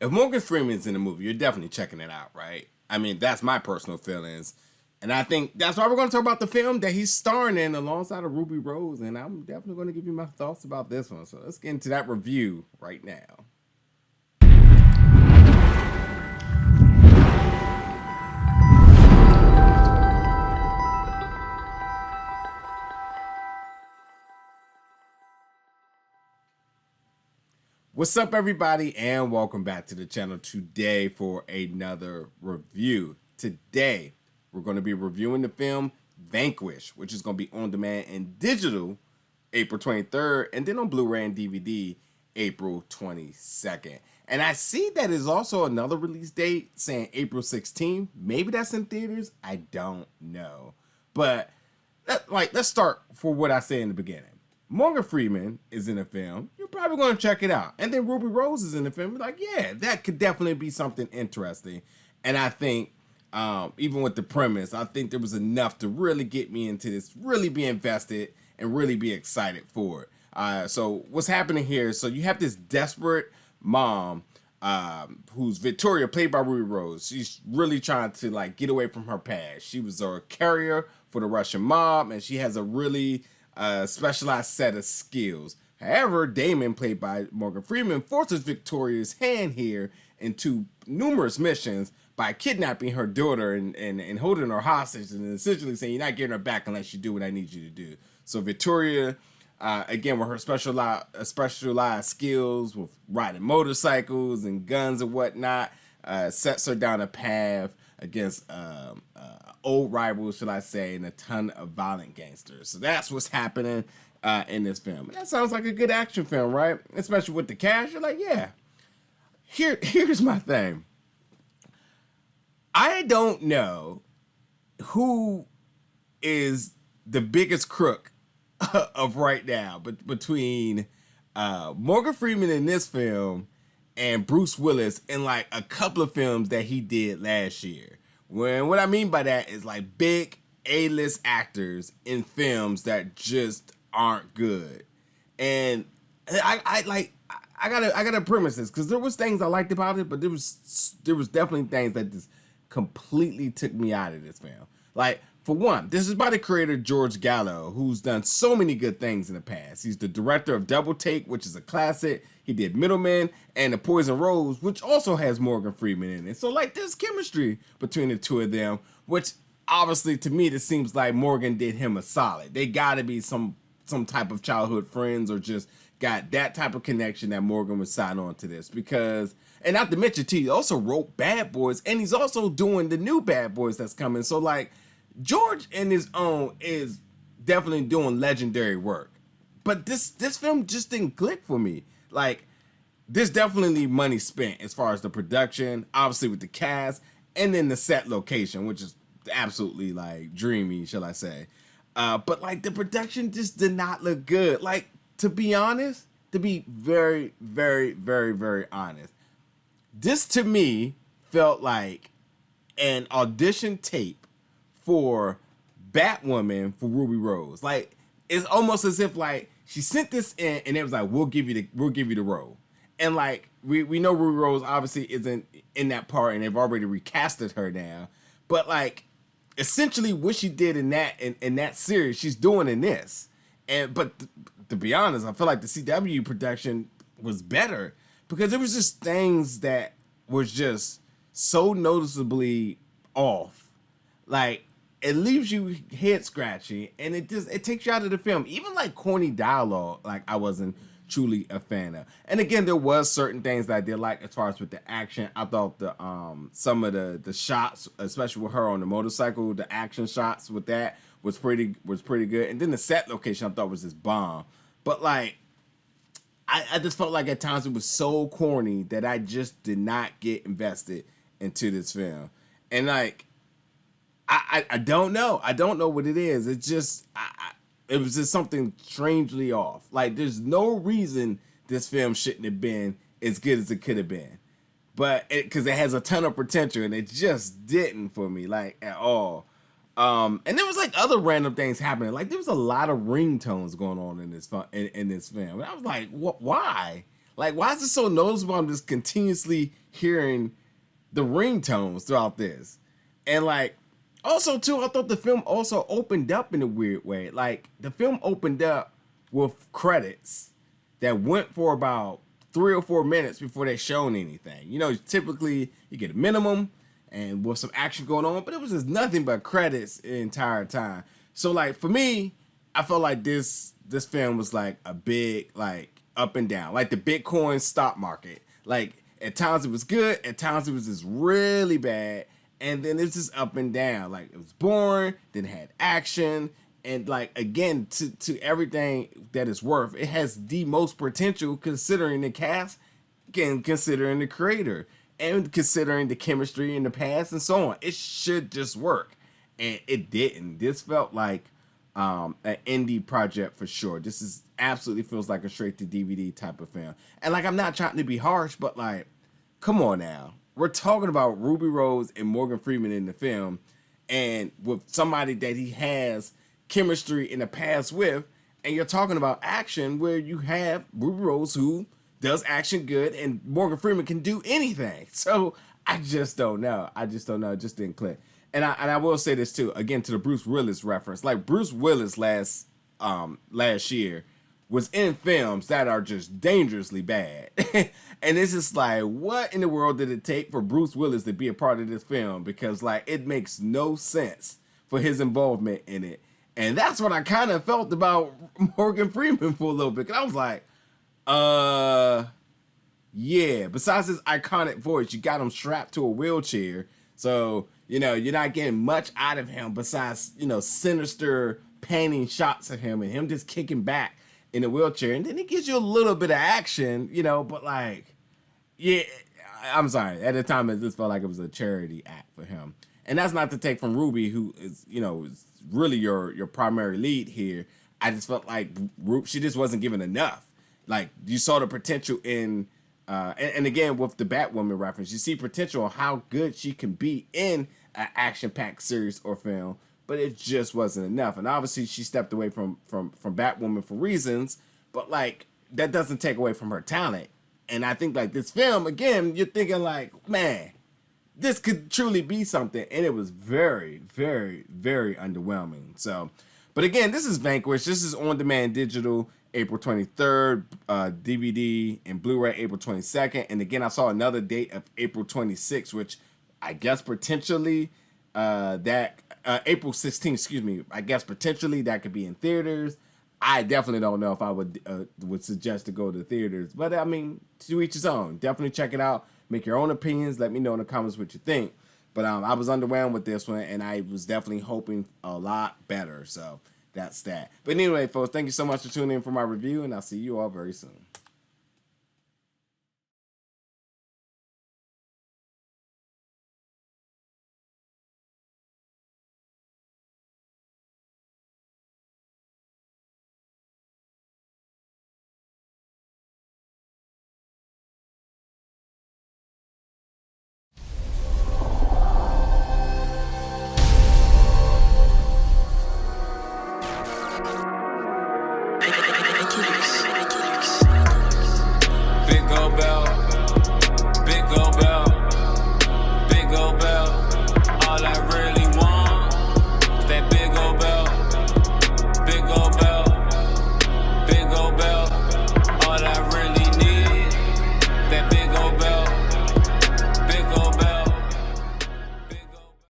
if Morgan Freeman's in the movie, you're definitely checking it out, right? I mean, that's my personal feelings. And I think that's why we're going to talk about the film that he's starring in alongside of Ruby Rose. And I'm definitely going to give you my thoughts about this one. So let's get into that review right now. What's up, everybody, and welcome back to the channel today for another review. Today, we're going to be reviewing the film Vanquish, which is going to be on demand and digital April 23rd, and then on Blu-ray and DVD April 22nd. And I see that is also another release date saying April 16th. Maybe that's in theaters. I don't know. But let's start for what I said in the beginning. Morgan Freeman is in the film. You're probably going to check it out. And then Ruby Rose is in the film. You're like, yeah, that could definitely be something interesting. And I think, even with the premise, I think there was enough to really get me into this, really be invested, and really be excited for it. So what's happening here, so you have this desperate mom, who's Victoria, played by Ruby Rose. She's really trying to get away from her past. She was a carrier for the Russian mob, and she has a really specialized set of skills. However, Damon, played by Morgan Freeman, forces Victoria's hand here into numerous missions by kidnapping her daughter and holding her hostage and essentially saying, you're not getting her back unless you do what I need you to do. So Victoria, again, with her specialized skills with riding motorcycles and guns and whatnot, sets her down a path against old rivals, should I say, and a ton of violent gangsters. So that's what's happening in this film. And that sounds like a good action film, right? Especially with the cast. You're like, yeah. Here's my thing. I don't know who is the biggest crook of right now, but between Morgan Freeman in this film and Bruce Willis in a couple of films that he did last year. What I mean by that is big A-list actors in films that just aren't good. And I gotta premise this because there was things I liked about it, but there was definitely things that just completely took me out of this film. For one, this is by the creator George Gallo, who's done so many good things in the past. He's the director of Double Take, which is a classic. He did Middleman and The Poison Rose, which also has Morgan Freeman in it. So there's chemistry between the two of them, which obviously to me, this seems like Morgan did him a solid. They gotta be some type of childhood friends or just got that type of connection that Morgan would sign on to this because, and not to mention he also wrote Bad Boys and he's also doing the new Bad Boys that's coming. So George in his own is definitely doing legendary work. But this film just didn't click for me. There's definitely money spent as far as the production, obviously with the cast, and then the set location, which is absolutely dreamy, shall I say. But the production just did not look good. To be honest, to be very, very, very, very honest, this to me felt like an audition tape for Batwoman for Ruby Rose. It's almost as if she sent this in and it was we'll give you the role. And we know Ruby Rose obviously isn't in that part and they've already recasted her now. But essentially what she did in that series, she's doing in this. But to be honest, I feel like the CW production was better because there was just things that was just so noticeably off. It leaves you head scratching and it takes you out of the film. Even corny dialogue, I wasn't truly a fan of. And again, there was certain things that I did like as far as with the action. I thought the some of the shots, especially with her on the motorcycle, the action shots with that was pretty good. And then the set location I thought was just bomb. But I just felt like at times it was so corny that I just did not get invested into this film. And I don't know. I don't know what it is. It's just it was just something strangely off. There's no reason this film shouldn't have been as good as it could have been, but because it has a ton of potential and it just didn't for me at all. And there was other random things happening. There was a lot of ringtones going on in this film. And I was like, what? Why? Like, why is it so noticeable? I'm just continuously hearing the ringtones throughout this. And like, also too, I thought the film also opened up in a weird way. Like, the film opened up with credits that went for about 3 or 4 minutes before they shown anything. You know, typically you get a minimum and with some action going on, but it was just nothing but credits the entire time. So like for me, I felt like this film was like a big like up and down, like the Bitcoin stock market. Like at times it was good, at times it was just really bad, and then it's just up and down. Like it was boring, then it had action, and like again to everything that it's worth, it has the most potential considering the cast and considering the creator and considering the chemistry in the past and so on. It should just work, and it didn't. This felt like an indie project for sure. This is absolutely feels like a straight to DVD type of film. And like I'm not trying to be harsh, but like, come on now. We're talking about Ruby Rose and Morgan Freeman in the film, and with somebody that he has chemistry in the past with, and you're talking about action where you have Ruby Rose who does action good and Morgan Freeman can do anything. So I just don't know. I just don't know. It just didn't click. And I will say this too, again to the Bruce Willis reference. Like Bruce Willis last year was in films that are just dangerously bad. And it's just like, what in the world did it take for Bruce Willis to be a part of this film? Because like it makes no sense for his involvement in it. And that's what I kind of felt about Morgan Freeman for a little bit. Cause I was like, yeah. Besides his iconic voice, you got him strapped to a wheelchair. So, you know, you're not getting much out of him besides, you know, sinister panning shots of him and him just kicking back in a wheelchair. And then it gives you a little bit of action, you know, but like, yeah, I'm sorry. At the time, it just felt like it was a charity act for him. And that's not to take from Ruby, who is, you know, is really your primary lead here. I just felt like she just wasn't given enough. Like, you saw the potential in, and again, with the Batwoman reference, you see potential on how good she can be in an action-packed series or film, but it just wasn't enough. And obviously, she stepped away from Batwoman for reasons, but like, that doesn't take away from her talent. And I think like this film, again, you're thinking like, man, this could truly be something, and it was very, very, very underwhelming. So, but again, this is Vanquish. This is on-demand digital, April 23rd, DVD and Blu-ray April 22nd. And again, I saw another date of April 26th, which I guess potentially April 16th, excuse me. I guess potentially that could be in theaters. I definitely don't know if I would suggest to go to theaters, but I mean, to each his own. Definitely check it out. Make your own opinions. Let me know in the comments what you think. But I was underwhelmed with this one, and I was definitely hoping a lot better. So that's that. But anyway, folks, thank you so much for tuning in for my review, and I'll see you all very soon.